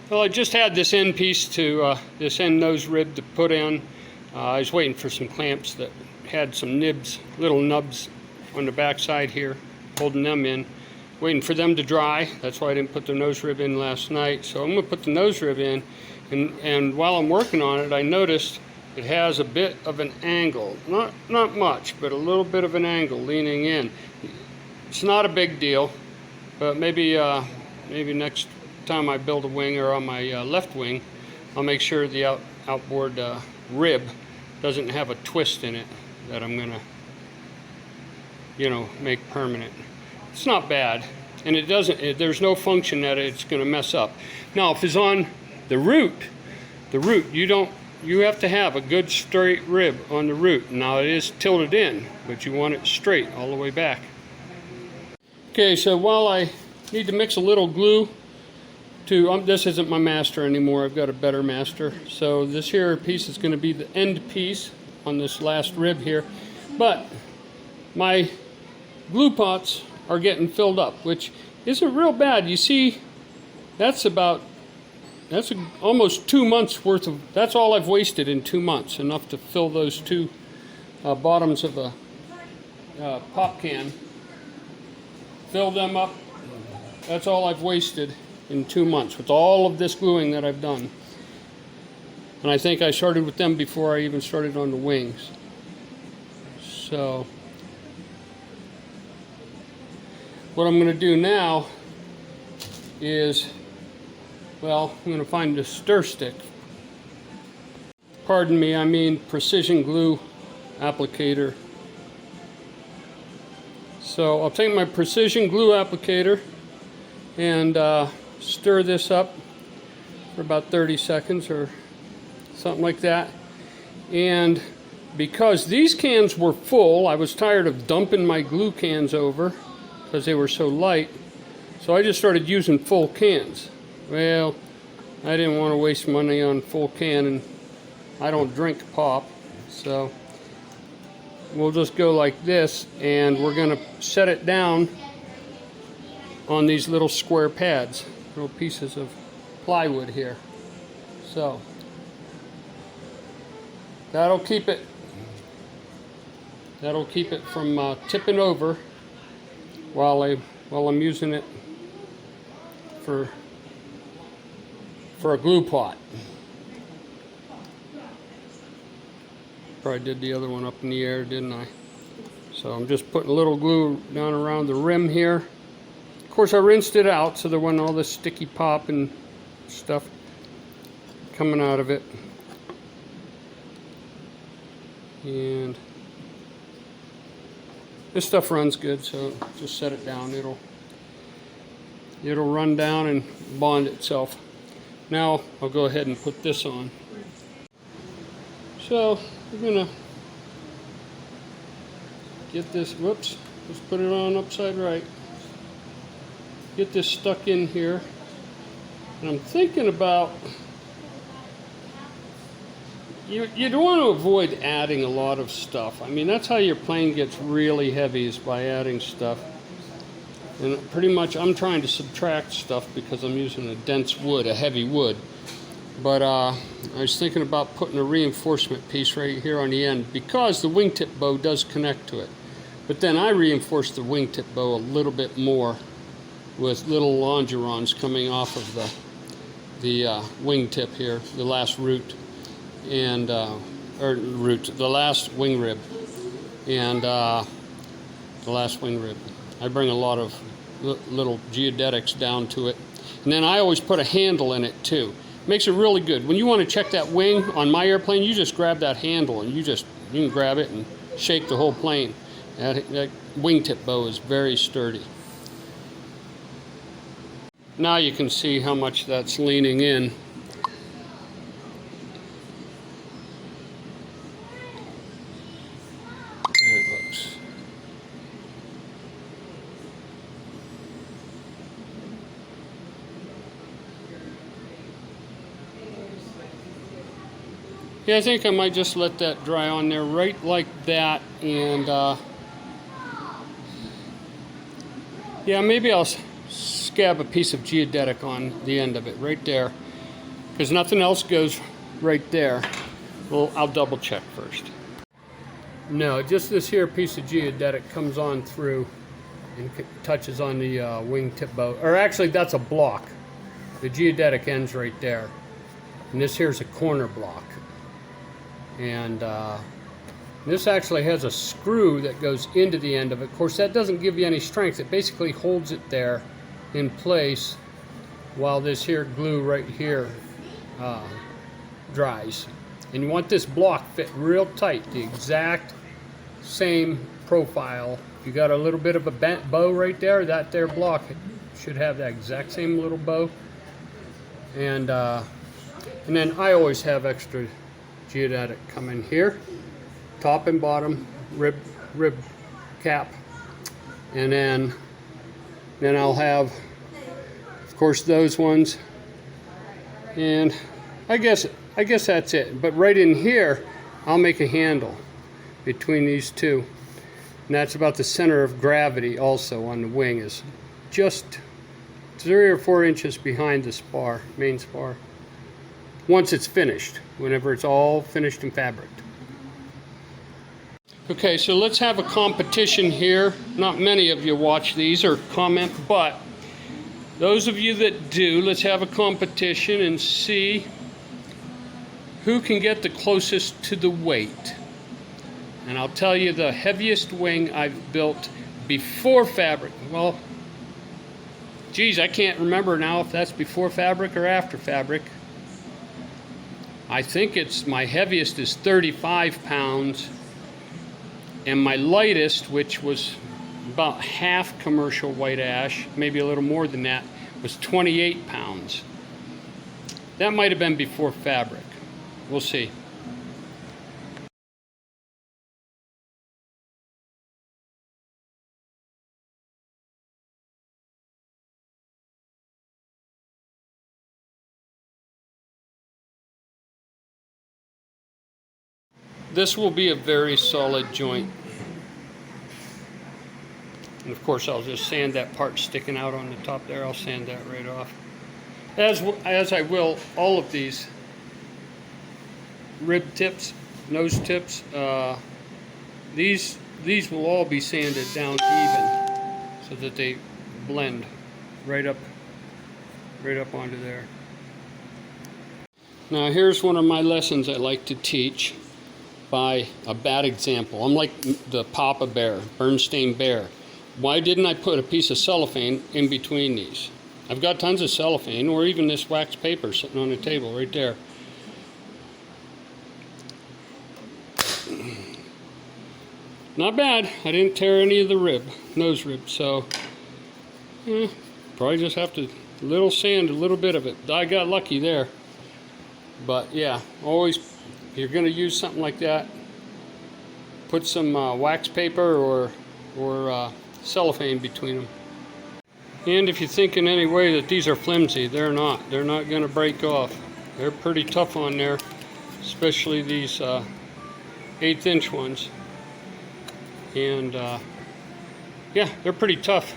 Well, I just had this end piece to, this end nose rib to put in. I was waiting for some clamps that had some nibs, little nubs on the back side here, holding them in. Waiting for them to dry. That's why I didn't put the nose rib in last night. So I'm going to put the nose rib in, and while I'm working on it, I noticed it has a bit of an angle. Not much, but a little bit of an angle leaning in. It's not a big deal, but maybe next time I build a wing, or on my left wing, I'll make sure the outboard rib doesn't have a twist in it that I'm gonna, make permanent. It's not bad, and it doesn't. There's no function that it's gonna mess up. Now, if it's on the root, you have to have a good straight rib on the root. Now it is tilted in, but you want it straight all the way back. Okay, so while I need to mix a little glue to, this isn't my master anymore, I've got a better master. So this here piece is going to be the end piece on this last rib here. But my glue pots are getting filled up, which isn't real bad. You see, that's almost 2 months worth of, that's all I've wasted in 2 months, enough to fill those two bottoms of a pop can. Fill them up. That's all I've wasted in 2 months with all of this gluing that I've done. And I think I started with them before I even started on the wings. So what I'm going to do now is, well, I'm going to find the stir stick. Pardon me, I mean precision glue applicator. So I'll take my precision glue applicator and stir this up for about 30 seconds or something like that. And because these cans were full, I was tired of dumping my glue cans over because they were so light. So I just started using full cans. Well, I didn't want to waste money on full can, and I don't drink pop, so we'll just go like this, and we're going to set it down on these little square pads, little pieces of plywood here. So that'll keep it from tipping over while I'm using it for a glue pot. Probably did the other one up in the air, didn't I? So I'm just putting a little glue down around the rim here. Of course, I rinsed it out so there wasn't all this sticky pop and stuff coming out of it. And this stuff runs good, so just set it down. It'll run down and bond itself. Now I'll go ahead and put this on. So we're gonna get this, whoops, let's put it on upside right. Get this stuck in here. And I'm thinking about, you don't want to avoid adding a lot of stuff. I mean, that's how your plane gets really heavy, is by adding stuff. And pretty much I'm trying to subtract stuff because I'm using a dense wood, a heavy wood. But I was thinking about putting a reinforcement piece right here on the end, because the wingtip bow does connect to it. But then I reinforce the wingtip bow a little bit more with little longerons coming off of the wingtip here, the last root, and the last wing rib, and the last wing rib. I bring a lot of little geodetics down to it, and then I always put a handle in it too. Makes it really good. When you want to check that wing on my airplane, you just grab that handle and you can grab it and shake the whole plane. That wingtip bow is very sturdy. Now you can see how much that's leaning in. There it looks. Yeah, I think I might just let that dry on there right like that, and yeah, maybe I'll scab a piece of geodetic on the end of it right there, because nothing else goes right there. Well, I'll double check first. No, just this here piece of geodetic comes on through and touches on the wingtip bow. Or actually, that's a block. The geodetic ends right there. And this here's a corner block. And this actually has a screw that goes into the end of it. Of course, that doesn't give you any strength. It basically holds it there in place while this here glue right here dries. And you want this block fit real tight, the exact same profile. You got a little bit of a bent bow right there, that there block should have that exact same little bow. And then I always have extra geodetic come in here, top and bottom, rib cap, and then I'll have, of course, those ones, and I guess that's it. But right in here, I'll make a handle between these two, and that's about the center of gravity. Also on the wing is just 3 or 4 inches behind the spar, main spar. Once it's finished, whenever it's all finished and fabric. Okay, so let's have a competition here. Not many of you watch these or comment, but those of you that do, let's have a competition and see who can get the closest to the weight. And I'll tell you the heaviest wing I've built before fabric. Well, geez, I can't remember now if that's before fabric or after fabric. I think it's, my heaviest is 35 pounds, and my lightest, which was about half commercial white ash, maybe a little more than that, was 28 pounds. That might have been before fabric. We'll see. This will be a very solid joint. And of course, I'll just sand that part sticking out on the top there. I'll sand that right off. As I will all of these rib tips, nose tips. These will all be sanded down even so that they blend right up onto there. Now here's one of my lessons I like to teach by a bad example. I'm like the Papa Bear, Bernstein Bear. Why didn't I put a piece of cellophane in between these? I've got tons of cellophane, or even this wax paper sitting on the table right there. Not bad. I didn't tear any of the nose rib, so probably just have to sand a little bit of it. I got lucky there. But yeah, always, if you're going to use something like that, put some wax paper or cellophane between them. And if you think in any way that these are flimsy, they're not. They're not going to break off. They're pretty tough on there, especially these 1/8 inch ones. And yeah, they're pretty tough.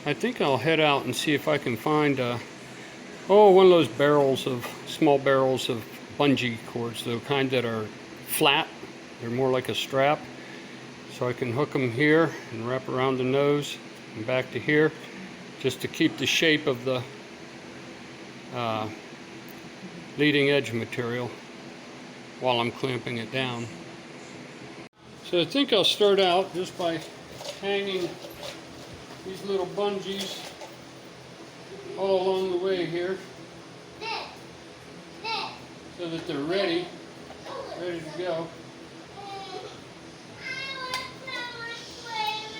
I think I'll head out and see if I can find one of those small barrels of bungee cords, the kind that are flat. They're more like a strap. So I can hook them here and wrap around the nose and back to here, just to keep the shape of the leading edge material while I'm clamping it down. So I think I'll start out just by hanging these little bungees all along the way here so that they're ready to go.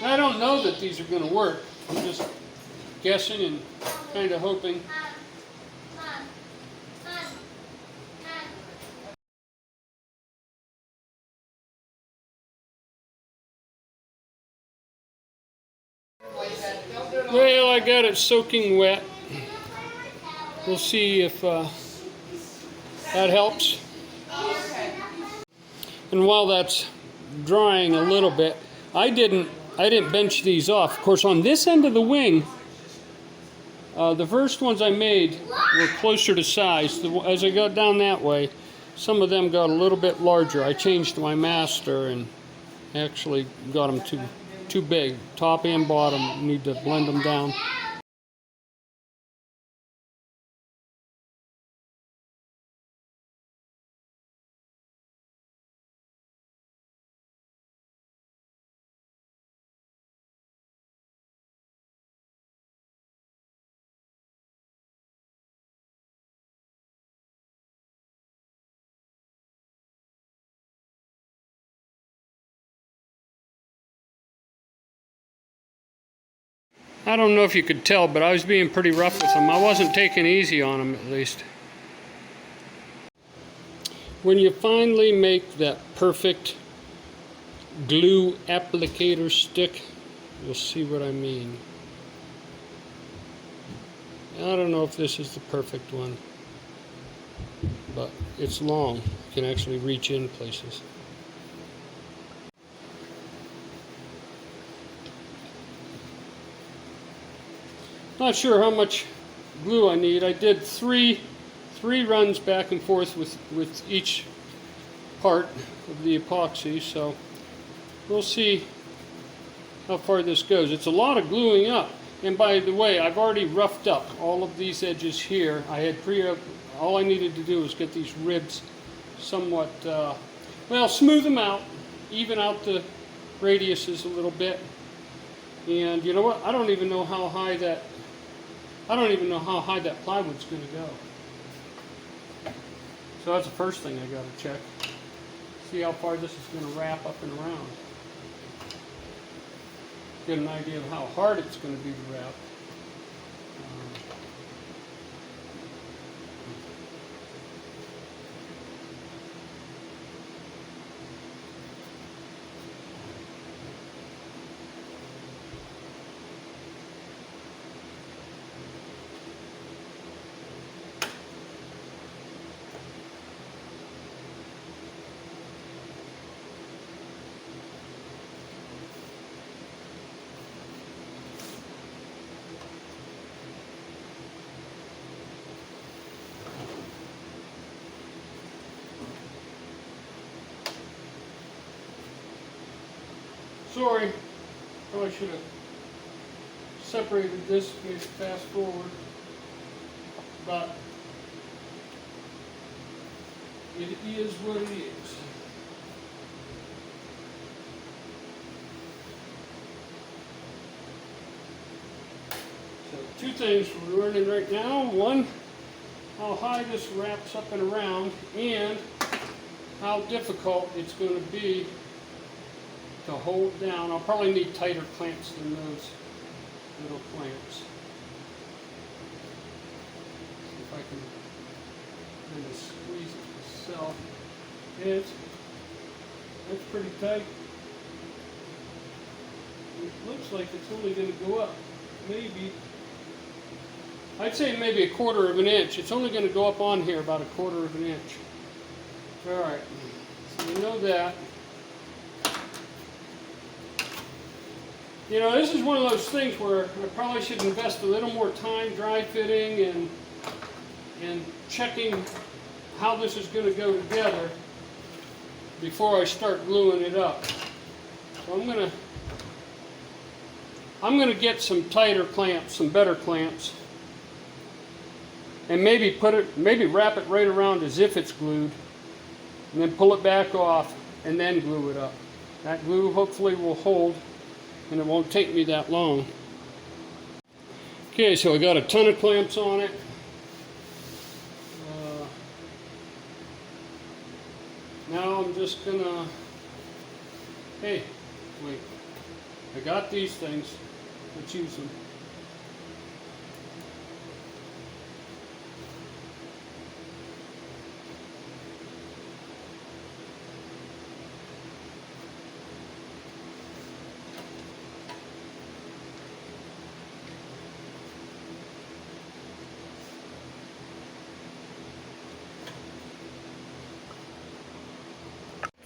I don't know that these are going to work. I'm just guessing and kind of hoping. Well, I got it soaking wet. We'll see if that helps. And while that's drying a little bit, I didn't bench these off. Of course, on this end of the wing, The first ones I made were closer to size. As I got down that way, some of them got a little bit larger. I changed my master and actually got them too big. Top and bottom, need to blend them down. I don't know if you could tell, but I was being pretty rough with them. I wasn't taking easy on them, at least. When you finally make that perfect glue applicator stick, you'll see what I mean. I don't know if this is the perfect one, but it's long. You can actually reach in places. Not sure how much glue I need. I did three runs back and forth with each part of the epoxy, so we'll see how far this goes. It's a lot of gluing up. And by the way, I've already roughed up all of these edges here. I had all I needed to do was get these ribs somewhat, well, smooth them out, even out the radiuses a little bit. And you know what? I don't even know how high that plywood's going to go. So that's the first thing I got to check. See how far this is going to wrap up and around. Get an idea of how hard it's going to be to wrap. Sorry, probably should have separated this in case fast forward, but it is what it is. So two things we're learning right now. One, how high this wraps up and around, and how difficult it's going to be to hold down. I'll probably need tighter clamps than those little clamps. See if I can kind of squeeze it myself. That's pretty tight. It looks like it's only going to go up maybe, I'd say maybe 1/4 of an inch. It's only going to go up on here about 1/4 of an inch. Alright, so you know that. You know, this is one of those things where I probably should invest a little more time dry fitting and checking how this is going to go together before I start gluing it up. So I'm gonna get some tighter clamps, some better clamps, and maybe wrap it right around as if it's glued, and then pull it back off and then glue it up. That glue hopefully will hold, and it won't take me that long. Okay, so I got a ton of clamps on it. Now I'm just gonna, hey, wait, I got these things, let's use them.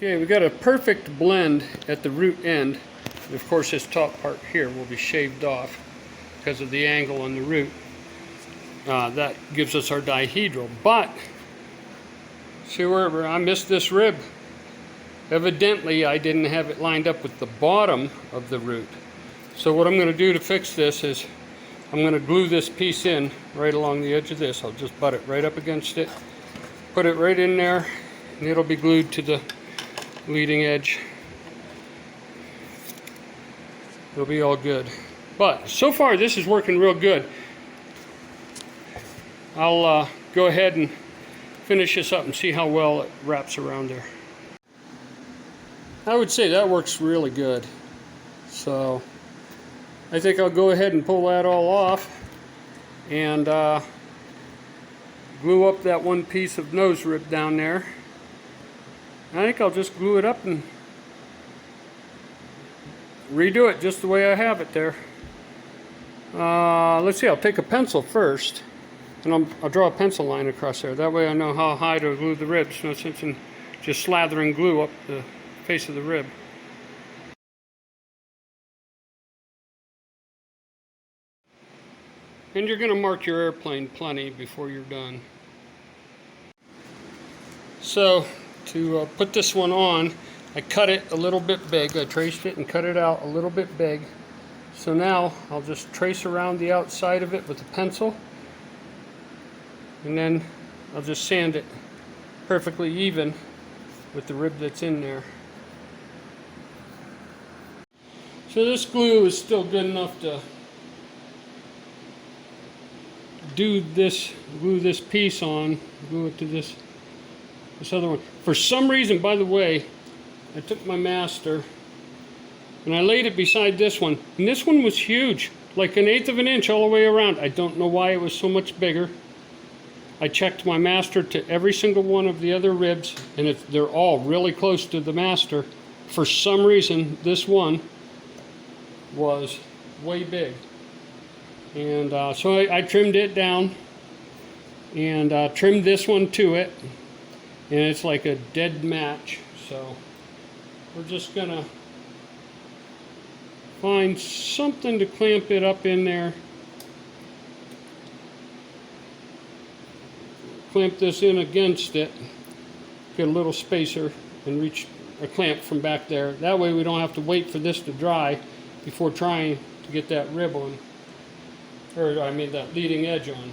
Okay, we got a perfect blend at the root end. And of course, this top part here will be shaved off because of the angle on the root. that gives us our dihedral. But see where I missed this rib? Evidently I didn't have it lined up with the bottom of the root. So what I'm going to do to fix this is I'm going to glue this piece in right along the edge of this. I'll just butt it right up against it, put it right in there, and it'll be glued to the leading edge. It'll be all good. But so far this is working real good. I'll go ahead and finish this up and see how well it wraps around there. I would say that works really good. So I think I'll go ahead and pull that all off and glue up that one piece of nose rib down there. I think I'll just glue it up and redo it just the way I have it there. Let's see, I'll take a pencil first and I'll draw a pencil line across there. That way I know how high to glue the ribs. No sense in just slathering glue up the face of the rib. And you're going to mark your airplane plenty before you're done. So to put this one on, I cut it a little bit big. I traced it and cut it out a little bit big. So now I'll just trace around the outside of it with a pencil. And then I'll just sand it perfectly even with the rib that's in there. So this glue is still good enough to glue this piece on, glue it to this other one. For some reason, by the way, I took my master and I laid it beside this one, and this one was huge, like 1/8 of an inch all the way around. I don't know why it was so much bigger. I checked my master to every single one of the other ribs, and they're all really close to the master. For some reason, this one was way big. And so I trimmed it down and trimmed this one to it, and it's like a dead match. So we're just gonna find something to clamp it up in there. Clamp this in against it, get a little spacer and reach a clamp from back there. That way we don't have to wait for this to dry before trying to get that rib on. Or I mean that leading edge on.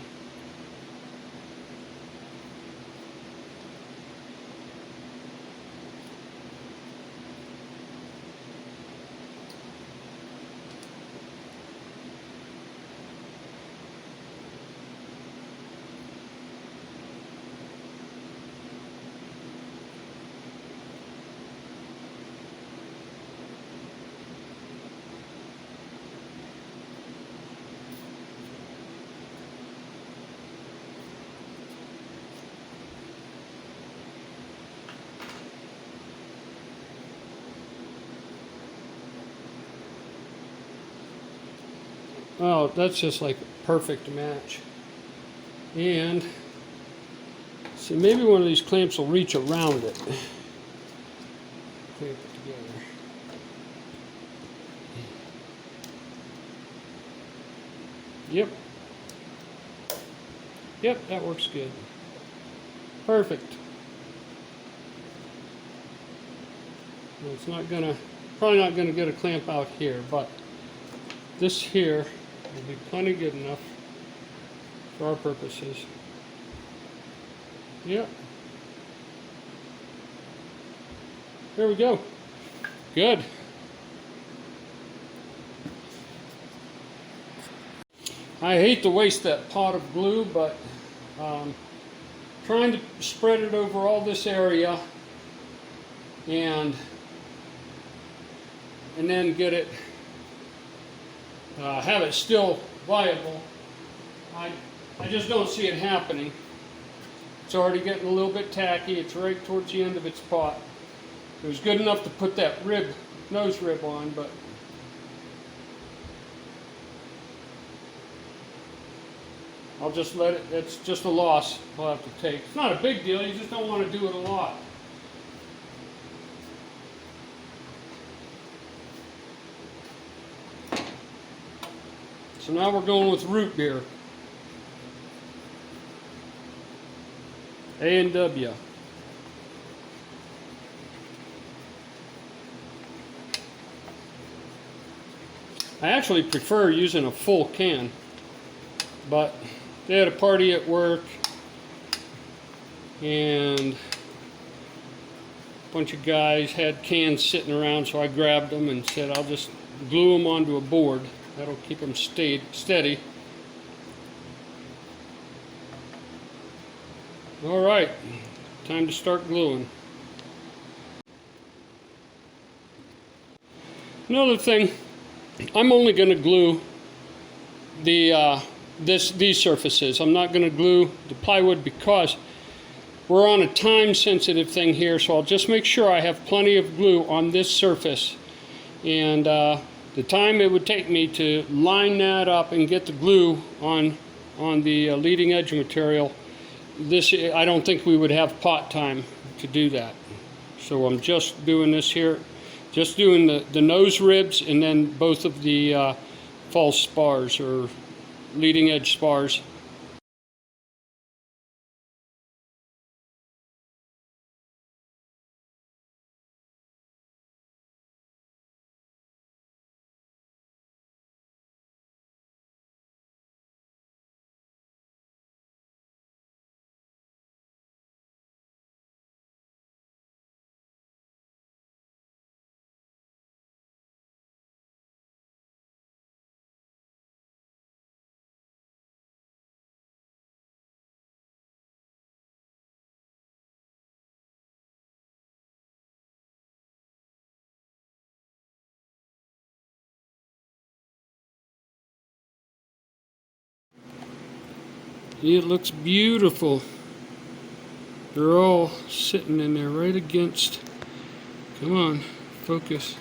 Oh, that's just like a perfect match. And see, maybe one of these clamps will reach around it. Clamp it together. Yep. Yep, that works good. Perfect. Well, it's not gonna, probably not gonna get a clamp out here, but this here will be plenty good enough for our purposes. Yep. There we go. Good. I hate to waste that pot of glue, but trying to spread it over all this area and then get it have it still viable. I just don't see it happening. It's already getting a little bit tacky. It's right towards the end of its pot. It was good enough to put that nose rib on, but I'll just let it, it's just a loss we'll have to take. It's not a big deal, you just don't want to do it a lot. So now we're going with root beer. A and W. I actually prefer using a full can, but they had a party at work and a bunch of guys had cans sitting around, so I grabbed them and said I'll just glue them onto a board. That'll keep them steady. All right, time to start gluing. Another thing, I'm only going to glue these surfaces. I'm not going to glue the plywood because we're on a time sensitive thing here, so I'll just make sure I have plenty of glue on this surface. And the time it would take me to line that up and get the glue on the leading edge material, I don't think we would have pot time to do that. So I'm just doing this here. Just doing the nose ribs and then both of the false spars or leading edge spars. It looks beautiful. They're all sitting in there right against. Come on, focus.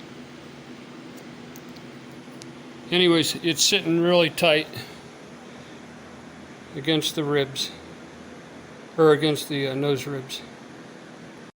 Anyways, it's sitting really tight against the ribs, or against the nose ribs.